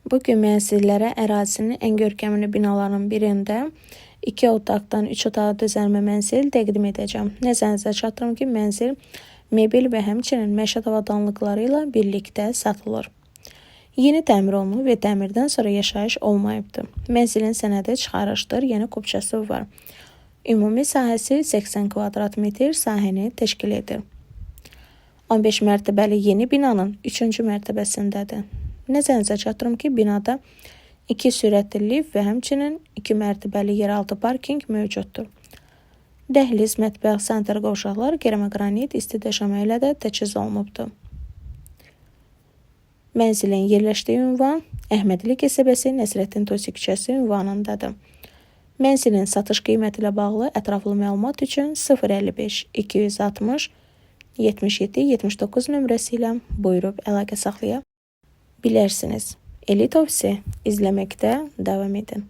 Bugün mən sizlərə ərazisinin ən görkəmli binalarının birində 2 otaqdan 3 otağa düzəlmə mənzil təqdim edəcəm. Nəzərinizə çatdırım ki, mənzil mebel və həmçinin məişət avadanlıqları ilə birlikdə satılır. Yeni təmir olunub və təmirdən sonra yaşayış olmayıbdır. Mənzilin sənədi çıxarışdır, yəni kupçası var. Ümumi sahəsi 80 kvadrat metr sahəni təşkil edir. 15 mərtəbəli yeni binanın 3-cü mərtəbəsindədir. Nəzərinizə çatdırım ki, binada 2 sürətli lift və həmçinin 2 mərtəbəli yeraltı parking mövcuddur. Dəhliz, mətbəx, sanitar qovşaqlar keramogranit isti döşəmə ilə də təchiz olunubdur. Mənzilin yerləşdiyi ünvan Əhmədli qəsəbəsi Nəsrəddin Tusi küçəsi ünvanındadır. Mənzilin satış qiyməti ilə bağlı ətraflı məlumat üçün 055 260 77 79 nömrəsi ilə buyurub əlaqə saxlaya bilərsiniz. Elit Ofisi izləməkdə davam edin.